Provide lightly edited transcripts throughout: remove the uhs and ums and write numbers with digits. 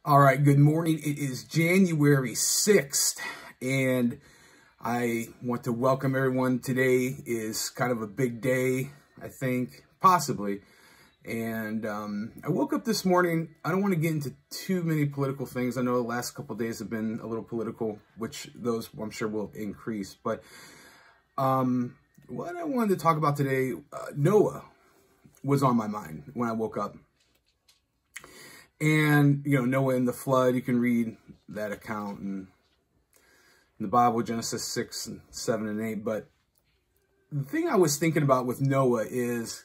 All right, good morning. It is January 6th, and I want to welcome everyone. Today is kind of a big day, I think, possibly. And I woke up this morning. I don't want to get into too many political things. I know the last couple of days have been a little political, which those I'm sure will increase. But what I wanted to talk about today, Noah was on my mind when I woke up. And, you know, Noah and the flood, you can read that account in the Bible, Genesis 6, and 7, and 8. But the thing I was thinking about with Noah is,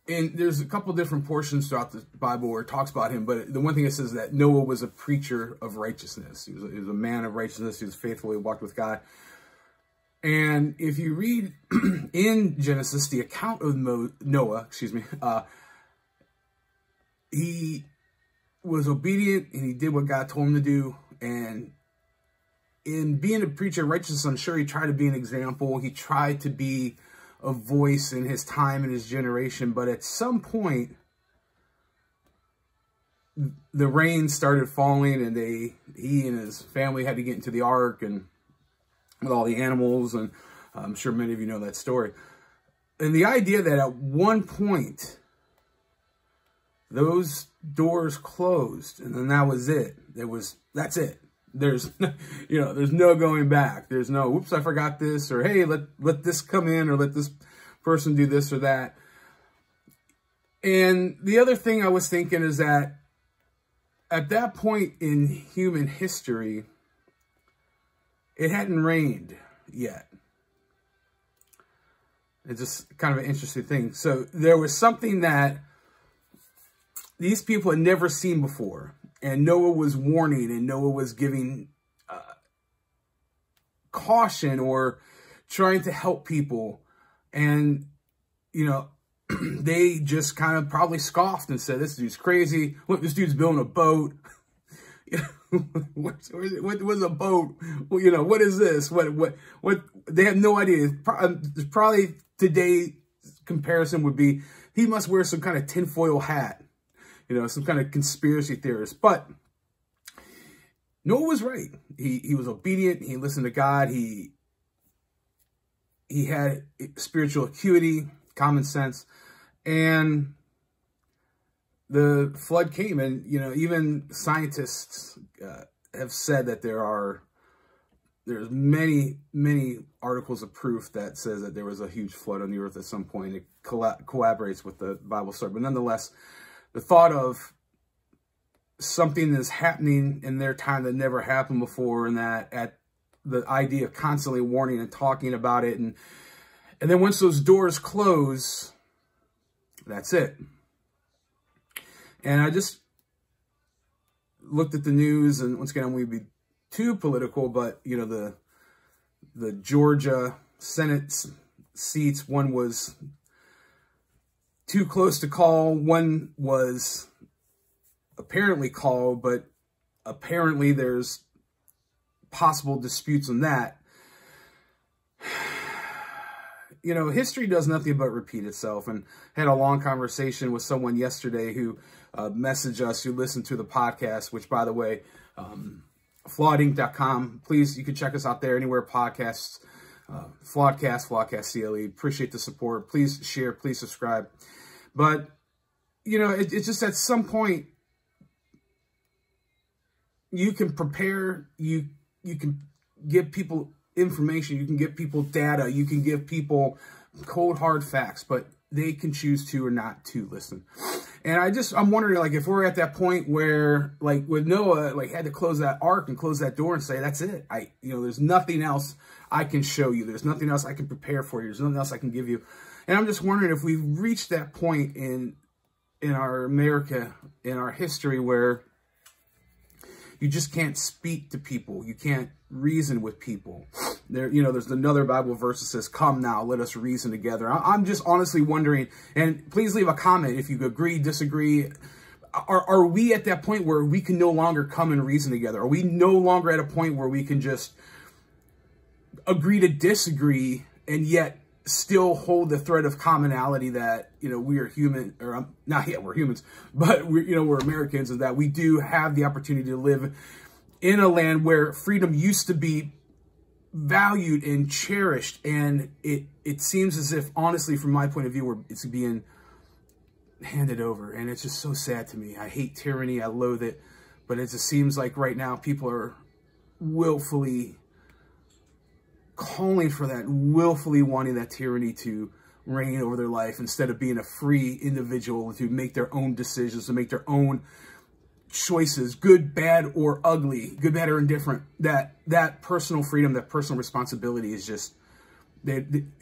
and there's a couple different portions throughout the Bible where it talks about him, but the one thing it says that Noah was a preacher of righteousness. He was a man of righteousness. He was faithful. He walked with God. And if you read in Genesis, the account of Noah, he was obedient and he did what God told him to do. And in being a preacher of righteousness, I'm sure he tried to be an example. He tried to be a voice in his time and his generation. But at some point, the rain started falling and he and his family had to get into the ark and with all the animals. And I'm sure many of you know that story. And the idea that at one point, those doors closed, and then that was it. That's it. There's, there's no going back. There's no, oops, I forgot this, or hey, let this come in, or let this person do this or that. And the other thing I was thinking is that at that point in human history, it hadn't rained yet. It's just kind of an interesting thing. So there was something that these people had never seen before. And Noah was warning, and Noah was giving caution or trying to help people. And, they just kind of probably scoffed and said, this dude's crazy. Look, this dude's building a boat. What was a boat? Well, what is this? What? They have no idea. Probably today's comparison would be, he must wear some kind of tinfoil hat. Some kind of conspiracy theorist. But Noah was right. He was obedient. He listened to God. He had spiritual acuity, common sense. And the flood came. And, even scientists have said that there's many, many articles of proof that says that there was a huge flood on the earth at some point. It collaborates with the Bible story. But nonetheless, the thought of something that's happening in their time that never happened before, and that at the idea of constantly warning and talking about it. And then once those doors close, that's it. And I just looked at the news, and once again, I won't be too political, but, the Georgia Senate seats, one was too close to call. One was apparently called, but apparently there's possible disputes on that. History does nothing but repeat itself. And I had a long conversation with someone yesterday who messaged us, who listened to the podcast, which, by the way, flawedinc.com. Please, you can check us out there anywhere podcasts, Flawedcast CLE. Appreciate the support. Please share, please subscribe. But, it's just at some point, you can prepare, you can give people information, you can give people data, you can give people cold, hard facts, but they can choose to or not to listen. And I'm wondering, if we're at that point where, with Noah, had to close that ark and close that door and say, that's it. There's nothing else I can show you. There's nothing else I can prepare for you. There's nothing else I can give you. And I'm just wondering if we've reached that point in our America, in our history, where you just can't speak to people. You can't reason with people. There's another Bible verse that says, come now, let us reason together. I'm just honestly wondering, and please leave a comment if you agree, disagree. Are we at that point where we can no longer come and reason together? Are we no longer at a point where we can just agree to disagree and yet still hold the thread of commonality that, you know, we are human, or not yet, we're humans, but we're, you know, we're Americans, and that we do have the opportunity to live in a land where freedom used to be valued and cherished. And it seems as if, honestly, from my point of view, it's being handed over. And it's just so sad to me. I hate tyranny. I loathe it. But it just seems like right now people are willfully calling for that, willfully wanting that tyranny to reign over their life instead of being a free individual to make their own decisions, to make their own choices, good, bad, or ugly, good, bad, or indifferent. That personal freedom, that personal responsibility is just,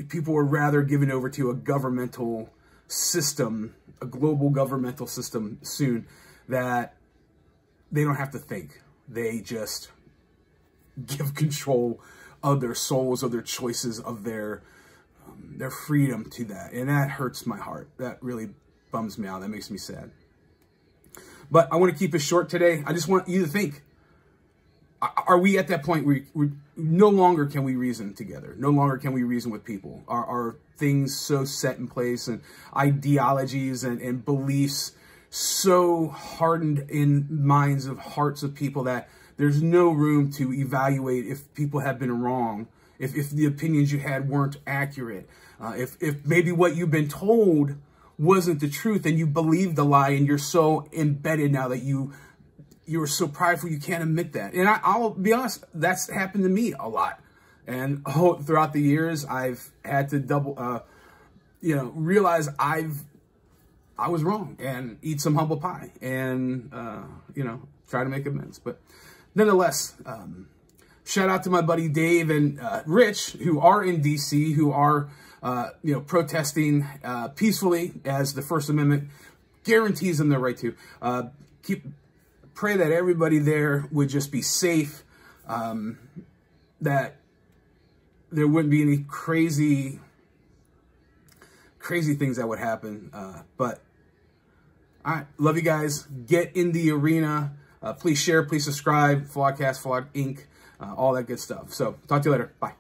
people are rather given over to a governmental system, a global governmental system soon, that they don't have to think. They just give control of their souls, of their choices, of their freedom to that. And that hurts my heart. That really bums me out. That makes me sad. But I want to keep it short today. I just want you to think, are we at that point where we no longer can we reason together? No longer can we reason with people? Are things so set in place, and ideologies and beliefs so hardened in minds of hearts of people that there's no room to evaluate if people have been wrong, if the opinions you had weren't accurate, if maybe what you've been told wasn't the truth and you believe the lie and you're so embedded now that you're so prideful you can't admit that. And I'll be honest, that's happened to me a lot. And throughout the years, I've had to realize I was wrong and eat some humble pie and, try to make amends. But nonetheless, shout out to my buddy Dave and Rich, who are in DC, who are, protesting peacefully, as the First Amendment guarantees them the right to. Pray that everybody there would just be safe, that there wouldn't be any crazy things that would happen. But all right, love you guys. Get in the arena. Please share, please subscribe, Flawedcast, Flawed Inc., all that good stuff. So talk to you later. Bye.